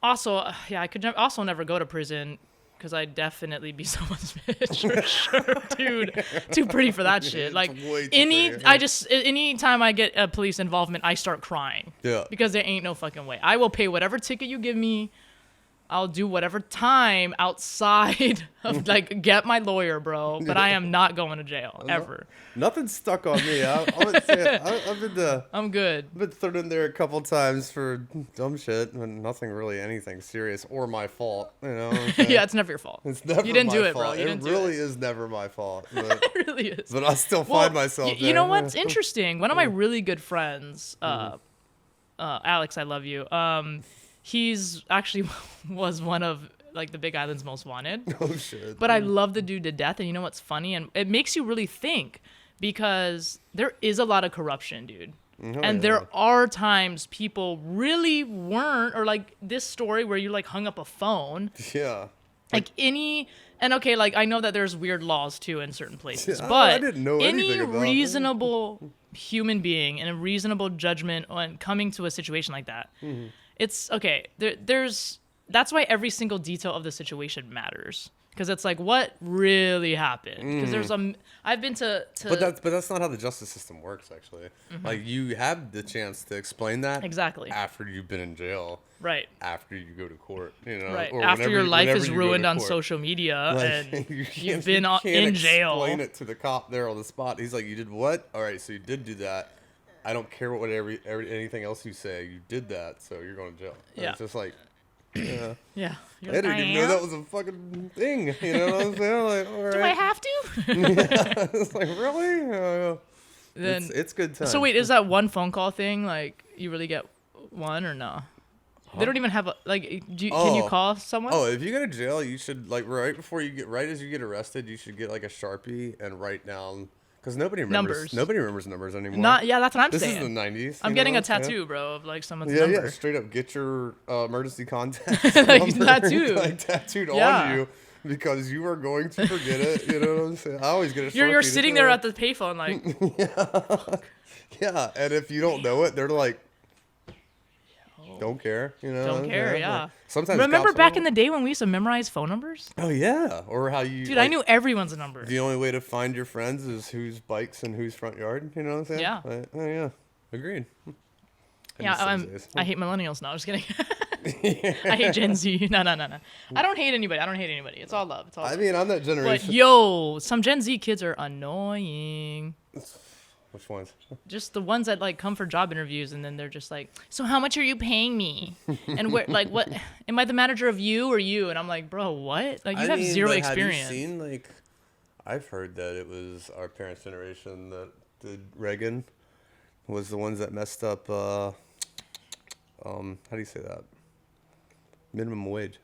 Also, I could also never go to prison, because I'd definitely be someone's bitch for sure, dude. Too pretty for that shit. Like anytime I get a police involvement, I start crying. Yeah. Because there ain't no fucking way. I will pay whatever ticket you give me. I'll do whatever time outside of like get my lawyer, bro. But I am not going to jail ever. Nothing's stuck on me. I would say I'm good. I've been thrown in there a couple times for dumb shit, and nothing really anything serious or my fault. You know? Yeah, it's never your fault. It's never you didn't my do it, fault. bro. You didn't do really it. is never my fault. But, It really is. But I still find myself there. You know what's interesting? One of my really good friends, Alex, I love you. He's actually was one of like the Big Island's most wanted. Oh shit. But I love the dude to death, and you know what's funny? And it makes you really think, because there is a lot of corruption, dude. And there are times people really weren't, or like this story where you like hung up a phone. Yeah. Like okay, like I know that there's weird laws too in certain places, I but didn't know any anything about reasonable human being and a reasonable judgment on coming to a situation like that, it's okay. That's why every single detail of the situation matters, because it's like what really happened. Because I've been to. But that's not how the justice system works, actually. Like you have the chance to explain that exactly after you've been in jail. Right. After you go to court, you know. Right. Or After your life is you go ruined to on court. social media Like, and you've been in jail. Explain it to the cop there on the spot. He's like, "You did what? All right, so you did do that. I don't care what anything else you say. You did that, so you're going to jail." And Yeah. It's just like, yeah. Yeah. I didn't even know that was a fucking thing. You know what I'm saying? Like, all right. Do I have to? It's like, really? Then It's good time. so wait, is that one phone call thing like you really get one or no? They don't even have a can you call someone? Oh, if you go to jail, you should right as you get arrested, you should get like a Sharpie and write down because nobody remembers numbers anymore. That's what I'm this saying. This is the 90s. I'm getting a tattoo, bro, of like someone's yeah, number. Yeah, straight up get your emergency contact like number tattooed on you because you are going to forget it. You know what I'm saying? I always get a Sharpie. You're sitting there at the payphone like yeah, and if you don't know it, they're like. Don't care, Don't care, yeah. Like, sometimes remember back in the day when we used to memorize phone numbers? Oh yeah, or how you. Dude, I knew everyone's number. The only way to find your friends is whose bikes and whose front yard. You know what I'm saying? Yeah. Oh yeah, agreed. I hate millennials. No, I'm just kidding. I hate Gen Z. No. I don't hate anybody. It's all love. I mean, I'm that generation. But yo, some Gen Z kids are annoying. Which ones? Just the ones that like come for job interviews and then they're just like, so how much are you paying me? And where, like, what? Am I the manager of you or you? And I'm like, bro, what? Like, you have zero experience. Have you seen like? I've heard that it was our parents' generation that did Reagan, was the ones that messed up. How do you say that? Minimum wage.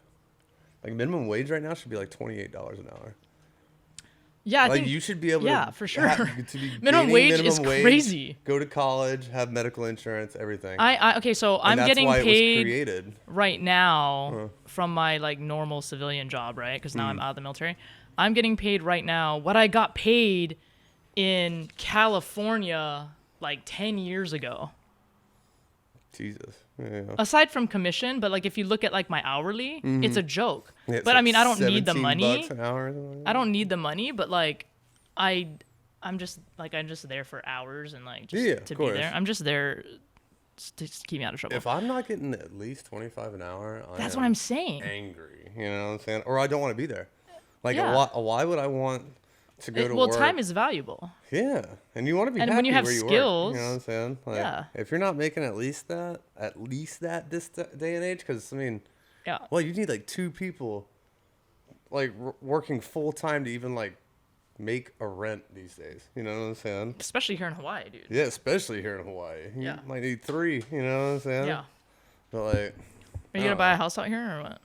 Like minimum wage right now should be like $28 an hour. Yeah, I like think you should be able to for sure. To be minimum wage is crazy. Go to college, have medical insurance, everything. So I'm getting paid right now from my like normal civilian job, right? Because now I'm out of the military. I'm getting paid right now what I got paid in California like 10 years ago. Jesus. Yeah. Aside from commission, but like if you look at like my hourly, it's a joke. Yeah, but I mean, I don't need the money. An hour I don't need the money, but like I'm just there for hours and like just to be there. I'm just there to keep me out of trouble. If I'm not getting at least $25 an hour, that's what I'm saying. Angry, you know what I'm saying? Or I don't want to be there. Like why would I want to go to work? Well, time is valuable. Yeah, and you want to be happy when you have skills. You know what I'm saying? Like, if you're not making at least that this day and age, because I mean, well, you need like two people, like working full time to even like make a rent these days. You know what I'm saying? Especially here in Hawaii, dude. Yeah, especially here in Hawaii. You might need three. You know what I'm saying? Yeah. But like, are you gonna buy a house out here or what?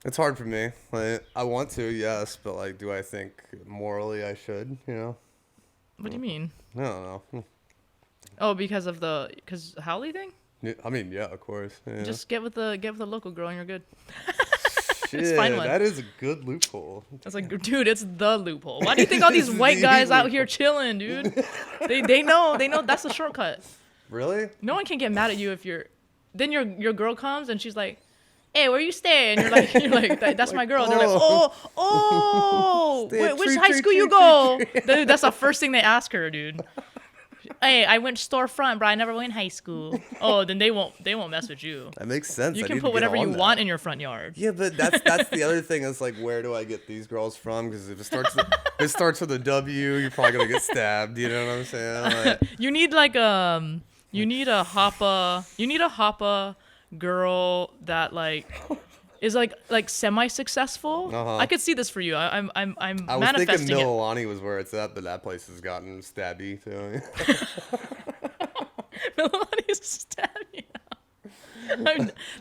It's hard for me. Like, I want to, yes, but like, do I think morally I should? You know? What do you mean? I don't know. Oh, because Howley thing? Yeah, I mean, yeah, of course. Yeah. Just get with the local girl and you're good. Shit, that is a good loophole. It's like, dude, it's the loophole. Why do you think all these white guys out here chilling, dude? They know that's the shortcut. Really? No one can get mad at you if then your girl comes and she's like, hey, where you staying? You're like, that's my girl. They're like, which high school you go? Dude, that's the first thing they ask her, dude. Hey, I went storefront, bro. I never went high school. Oh, then they won't mess with you. That makes sense. You can put whatever you want in your front yard. Yeah, but that's the other thing. Is like, where do I get these girls from? Because if it starts with a W, you're probably gonna get stabbed. You know what I'm saying? Like, you need a Hapa girl that like is like semi-successful. I could see this for you. I'm I was manifesting thinking it. Mililani was where it's at, but that place has gotten stabby too. Mililani's stabby.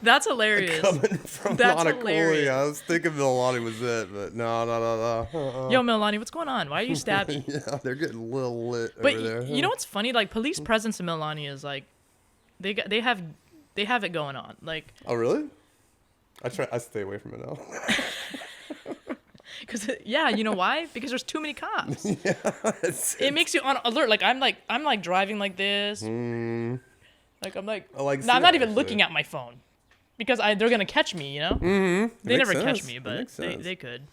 That's hilarious. Coming from That's Monaco, hilarious. I was thinking Mililani was it, but no. Yo, Mililani, what's going on? Why are you stabbing? Yeah, they're getting a little lit but over there. You know what's funny? Like police presence in Mililani is like they have it going on. Like, oh really? I stay away from it now. Cause you know why? Because there's too many cops. Yeah, it makes you on alert. Like I'm like driving like this. Like I'm like, I'm not even looking at my phone because they're gonna catch me. You know? They never catch me, but they could.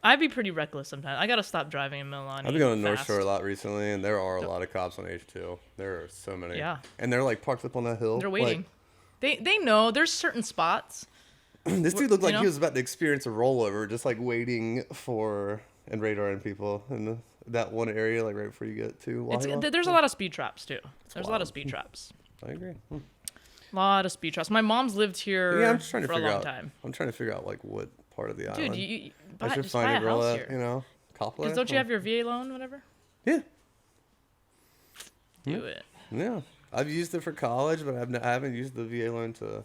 I'd be pretty reckless sometimes. I gotta stop driving in Mililani. I've been going to North Shore a lot recently, and there are a lot of cops on H2. There are so many. Yeah. And they're like parked up on that hill. They're waiting. They know there's certain spots. This dude looked like he was about to experience a rollover, just like waiting for and radaring people in that one area, like right before you get to. There's a lot of speed traps too. There's a lot of speed traps. I agree. A lot of speed traps. My mom's lived here I'm just trying to for a long time. I'm trying to figure out like what part of the island. Dude, I should find a girl at, Coplay? Because don't you have your VA loan, whatever? Yeah. Do it. Yeah. I've used it for college, but I haven't used the VA loan to,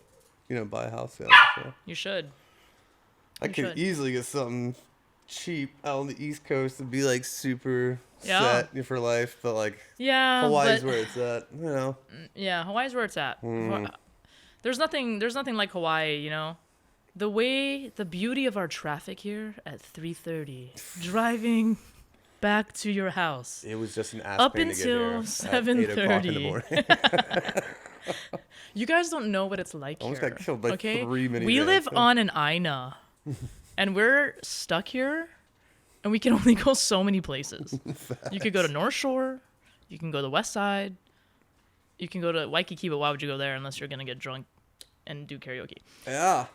buy a house yet. So. You should. I You could should. easily get something cheap out on the East Coast and be like super Yeah. set for life, but like Yeah. Hawaii's but, where it's at, Yeah, Hawaii's where it's at. Mm. There's nothing like Hawaii, The beauty of our traffic here at 3:30, driving back to your house. It was just an ass Up pain to get here until at 7:30. 8 o'clock in the morning. You guys don't know what it's like Almost here. got killed by okay? 3 minivans. We live on an Ina, and we're stuck here, and we can only go so many places. You could go to North Shore, you can go to the West Side, you can go to Waikiki, but why would you go there unless you're gonna get drunk and do karaoke? Yeah.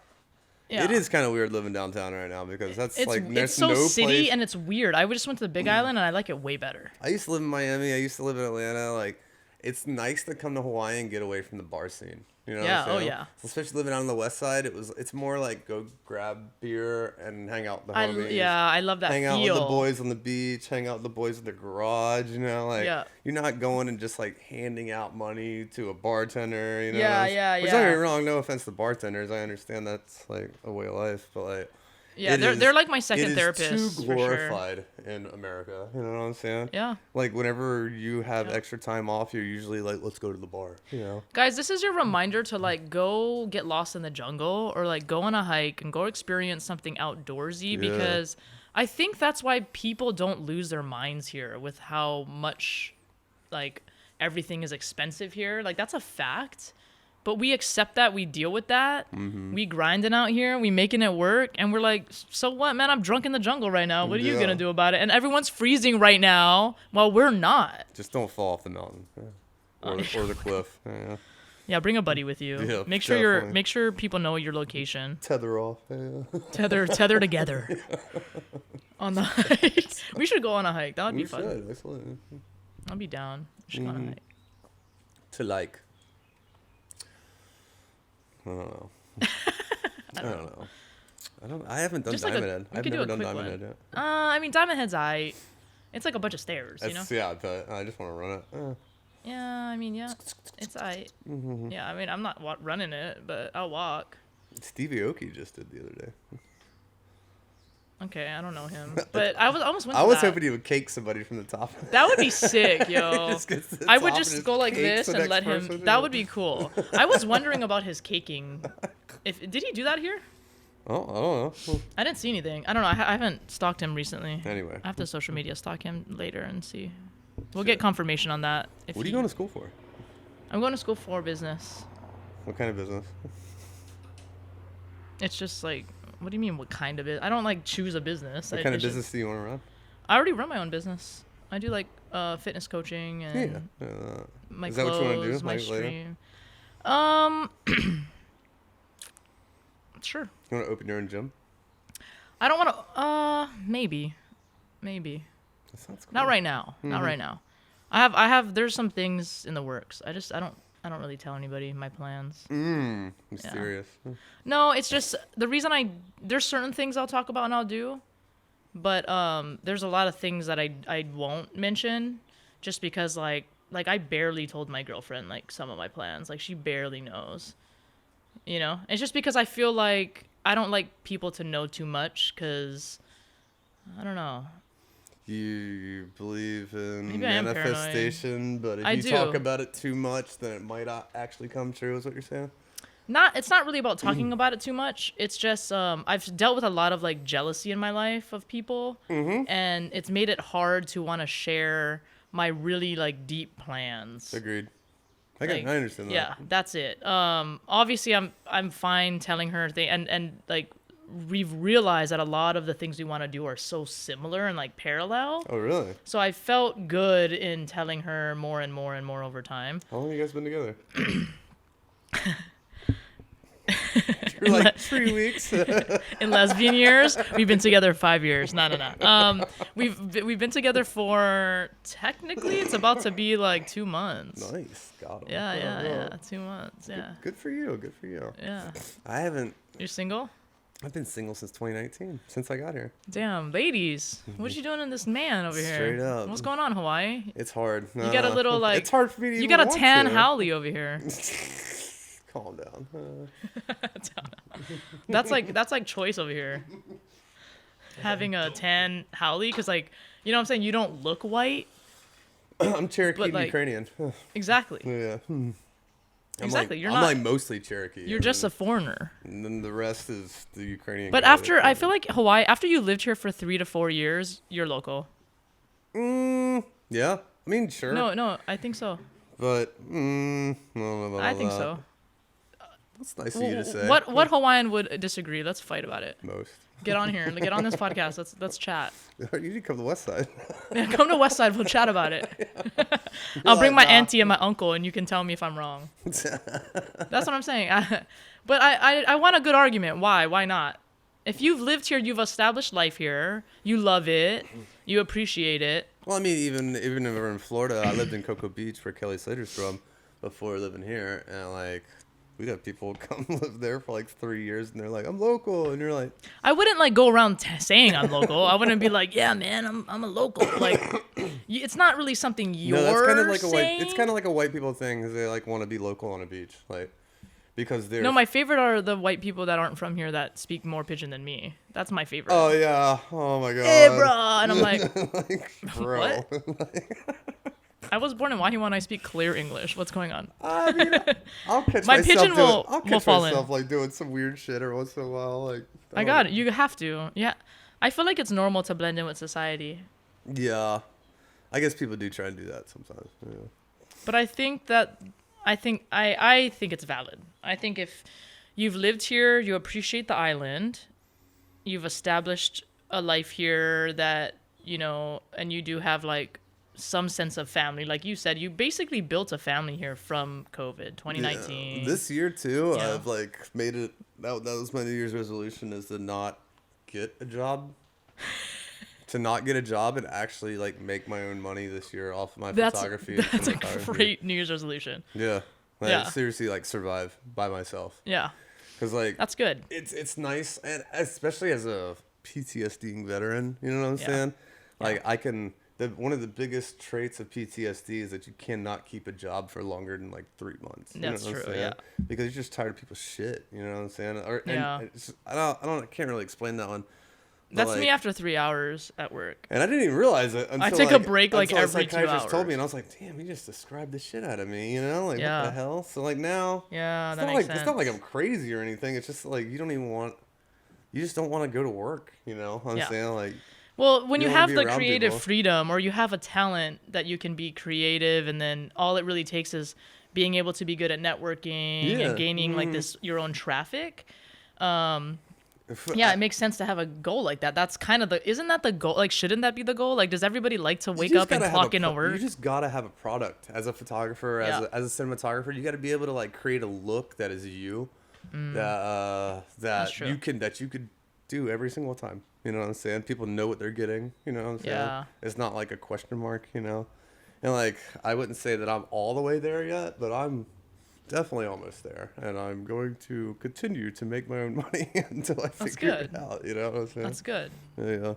Yeah. It is kind of weird living downtown right now because there's It's so no city place. and it's weird. I just went to the Big Island and I like it way better. I used to live in Miami. I used to live in Atlanta. Like, it's nice to come to Hawaii and get away from the bar scene. You know Yeah, what I'm saying? yeah. Especially living out on the west side, it's more like go grab beer and hang out with the homies. I love that hang feel. out with the boys on the beach, hang out with the boys in the garage, like Yeah. you're not going and just like handing out money to a bartender, Yeah, Which yeah. don't get me wrong, no offense to bartenders. I understand that's like a way of life, but like Yeah, they're like my second it is therapist. too for sure. glorified in America. You know what I'm saying? Yeah. Like whenever you have extra time off, you're usually like, let's go to the bar. Guys, this is your reminder to like go get lost in the jungle or like go on a hike and go experience something outdoorsy because I think that's why people don't lose their minds here with how much like everything is expensive here. Like that's a fact. But we accept that, we deal with that, we grinding out here, we making it work, and we're like, so what, man? I'm drunk in the jungle right now. What are you gonna do about it? And everyone's freezing right now, while we're not. Just don't fall off the mountain or the cliff. Yeah. Yeah, bring a buddy with you. Yeah, Make sure people know your location. Tether off. Yeah. Tether together on the hike. We should go on a hike. That would be fun. Should. Excellent. I'll be down. We should go on a hike. To like. I don't know. I don't know. I haven't done Just like Diamond Head. I've could do never a done quick Diamond one. Head yet. I mean, Diamond Head's it's like a bunch of stairs, Yeah, but I just want to run it. Yeah, I mean, yeah, it's Yeah, I mean, I'm not running it, but I'll walk. Stevie Aoki just did the other day. Okay, I don't know him, but I almost went. I to was that. hoping he would cake somebody from the top. That would be sick, yo. Just gets to the I top would and just go like cakes this the and next let him. person. That would be cool. I was wondering about his caking. Did he do that here? Oh, I don't know. I didn't see anything. I don't know. I haven't stalked him recently. Anyway. I have to social media stalk him later and see. We'll get confirmation on that. What are you going to school for? I'm going to school for business. What kind of business? It's just like, what do you mean? What kind of it? I don't like choose a business. What kind of business do you want to run? I already run my own business. I do like fitness coaching and my Is that clothes, what you want to do? my Like later? stream. Sure. You want to open your own gym? I don't want to. Maybe. That sounds cool. Not right now. Not right now. I have. There's some things in the works. I don't really tell anybody my plans. Mysterious. No, it's just the reason there's certain things I'll talk about and I'll do, but there's a lot of things that I won't mention, just because like I barely told my girlfriend like some of my plans. Like she barely knows. It's just because I feel like I don't like people to know too much, because I don't know. You believe in Maybe I am manifestation, but if I you do. talk about it too much, then it might not actually come true, is what you're saying? It's not really about talking about it too much. It's just I've dealt with a lot of like jealousy in my life of people, and it's made it hard to want to share my really like deep plans. Agreed. I Like, understand that. Yeah, that's it. Obviously I'm fine telling her and like we've realized that a lot of the things we want to do are so similar and like parallel. Oh, really? So I felt good in telling her more and more and more over time. How long have you guys been together? You're like 3 weeks. In lesbian years, we've been together 5 years. No. We've been together for, technically it's about to be like 2 months. Nice. Got him. Yeah. 2 months. Yeah. Good for you. Yeah. I haven't. You're single? I've been single since 2019, since I got here. Damn, ladies, what you doing in this man over here? Straight up. What's going on, Hawaii? It's hard. You got a little like. It's hard for me to You even got a want tan to. Howley over here. Calm down. That's like choice over here. Having a tan Howley, because like, you know what I'm saying? You don't look white. I'm Cherokee and like, Ukrainian. Exactly. Yeah. Exactly. I'm like mostly Cherokee. You're just a foreigner. And then the rest is the Ukrainian. But after, I feel like Hawaii, after you lived here for 3 to 4 years, you're local. Yeah. I mean, sure. No, I think so. But, I don't know about I all think that. so. That's nice of you to say. What Hawaiian would disagree? Let's fight about it. Most. Get on here. Get on this podcast. Let's chat. You need to come to the West Side. Yeah, come to West Side. We'll chat about it. I'll bring my auntie and my uncle, and you can tell me if I'm wrong. That's what I'm saying. But I want a good argument. Why? Why not? If you've lived here, you've established life here. You love it. You appreciate it. Well, I mean, even if we're in Florida, I lived in Cocoa Beach, where Kelly Slater's from, before living here, and like, we got people come live there for like 3 years, and they're like, "I'm local," and you're like, I wouldn't like go around saying I'm local. I wouldn't be like, "Yeah, man, I'm a local." Like, it's not really something you're that's kind of like saying. it's kind of like a white people thing, because they like want to be local on a beach, like, because they're. No, my favorite are the white people that aren't from here that speak more pidgin than me. That's my favorite. Oh yeah! Oh my god! Hey, bro, and I'm like, like, bro. What? I was born in Wahine and I speak clear English. What's going on? I mean, I'll catch My myself pigeon doing, will- I'll will catch fall in. myself like doing some weird shit every once in a while. Like, I got it. You have to. Yeah. I feel like it's normal to blend in with society. Yeah, I guess people do try and do that sometimes. Yeah. But I think it's valid. I think if you've lived here, you appreciate the island, you've established a life here that, and you do have like some sense of family. Like you said, you basically built a family here from COVID, 2019. Yeah. This year too, Yeah. I've like made it. That was my New Year's resolution, is to not get a job. To not get a job and actually like make my own money this year off of my photography. That's a cinematography. great New Year's resolution. Yeah. Like, Yeah. seriously, like survive by myself. Yeah. Cause like That's good. it's nice, and especially as a PTSD veteran, you know what I'm Yeah. saying? Like I can. One of the biggest traits of PTSD is that you cannot keep a job for longer than like 3 months. You That's know what I'm true, saying? yeah. Because you're just tired of people's shit. You know what I'm saying? Yeah. I can't really explain that one. But That's like, me after 3 hours at work. And I didn't even realize it until I take a break, like, until a every 2 psychiatrist told hours. me, and I was like, "Damn, you just described the shit out of me." You know, like Yeah. what the hell? So like now, Yeah, it's that not makes like sense. it's not like I'm crazy or anything. It's just like you just don't want to go to work. You know what I'm Yeah. saying? Like, Well, when You you don't wanna have be the around creative people. freedom, or you have a talent that you can be creative, and then all it really takes is being able to be good at networking Yeah. and gaining like this your own traffic. Yeah, it makes sense to have a goal like that. That's kind of isn't that the goal? Like, shouldn't that be the goal? Like, does everybody like to wake up and clock in a work? You just gotta have a product as a photographer, Yeah. as a cinematographer. You got to be able to like create a look that is you, that That's true. you could do every single time. You know what I'm saying? People know what they're getting. You know what I'm saying? Yeah. It's not like a question mark. You know, and like I wouldn't say that I'm all the way there yet, but I'm definitely almost there, and I'm going to continue to make my own money until I figure it good. out. You know what I'm saying? That's good. Yeah,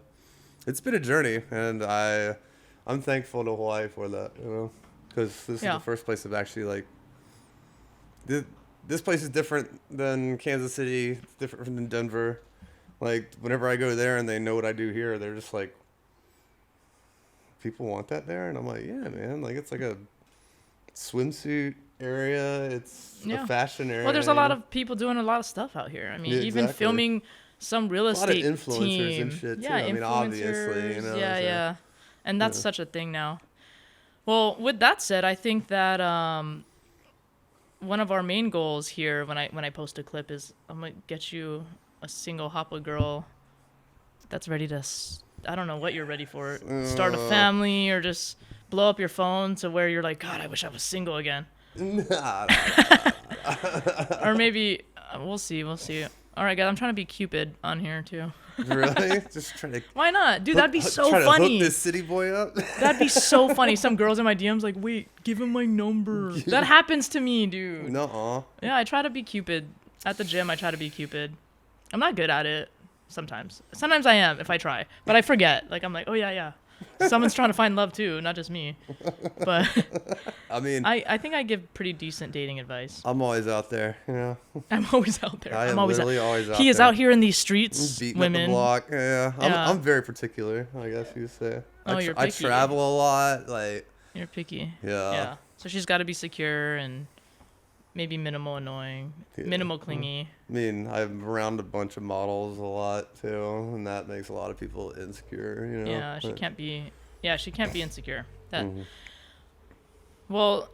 it's been a journey, and I'm thankful to Hawaii for that. You know, because this is Yeah. the first place I've actually like. This place is different than Kansas City. It's different than Denver. Like whenever I go there and they know what I do here, they're just like, people want that there, and I'm like, yeah, man. Like it's like a swimsuit area. It's Yeah. a fashion area. Well, there's a you lot know? of people doing a lot of stuff out here. I mean, Yeah, even exactly. filming some real lot of estate influencers team. and shit, too. Yeah, I mean, obviously, you influencers. know, Yeah, so- yeah. And that's Yeah. such a thing now. Well, with that said, I think that one of our main goals here when I post a clip is I'm gonna get you a single hoppa girl that's ready to I don't know what you're ready for, start a family or just blow up your phone to where you're like, God, I wish I was single again. Nah, Or maybe we'll see. All right, guys, I'm trying to be Cupid on here too. really? Just trying to. Why not, dude? That'd be so try to funny. hook this city boy up. That'd be so funny. Some girls in my DMs like, wait, give him my number. That happens to me, dude. Nuh-uh. Yeah, I try to be Cupid at the gym. I try to be Cupid. I'm not good at it sometimes. Sometimes I am if I try, but I forget. Like I'm like, oh yeah. Someone's trying to find love too, not just me. But I mean, I think I give pretty decent dating advice. I'm always out there, you know. I'm always out there. I am I'm always literally always out He is there. out here in these streets, Beating women. up the block. Yeah. Yeah. I'm very particular, I guess you could say. Oh, you're I picky. travel a lot, like. You're picky. Yeah. Yeah. So she's got to be secure and maybe minimal annoying, Yeah. minimal clingy. I mean, I'm around a bunch of models a lot too, and that makes a lot of people insecure, you know. Yeah, she can't be. Yeah, she can't be insecure. That. Mhm. Well,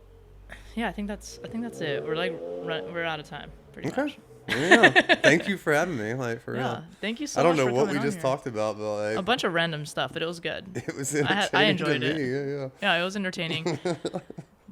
yeah, I think that's it. We're out of time, pretty Okay. much. Yeah. Thank you for having me, like for Yeah. real. Thank you so I much. don't know for what coming we on just here. talked about, but like A bunch of random stuff, but it was good. it was I entertaining enjoyed to it. me. Yeah. Yeah, it was entertaining.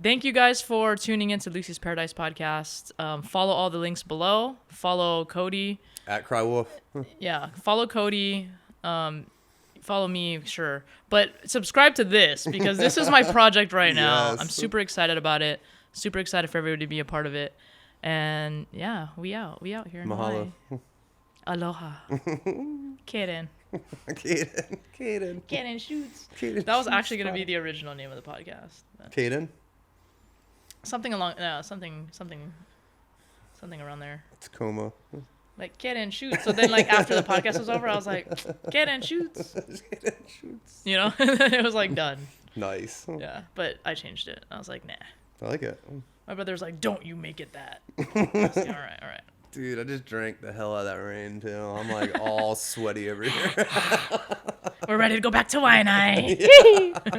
Thank you guys for tuning into Lucy's Paradise podcast. Follow all the links below. Follow Cody. At Cry Wolf. Yeah, follow Cody. Follow me, sure. But subscribe to this because this is my project right now. Yes. I'm super excited about it. Super excited for everybody to be a part of it. And yeah, we out here in Mahalo. Hawaii. Aloha. Kaden. Kaden. Shoots. Kaden That was shoots actually going to fire. be the original name of the podcast. Kaden? Something along, something around there. Tacoma. Like, Kaden shoots. So then, like, after the podcast was over, I was like, Kaden shoots. Kaden shoots. You know? It was, like, done. Nice. Yeah. But I changed it. I was like, nah. I like it. My brother was like, don't you make it that. I was like, all right. Dude, I just drank the hell out of that rain, too. I'm, like, all sweaty over here. We're ready to go back to Waianae.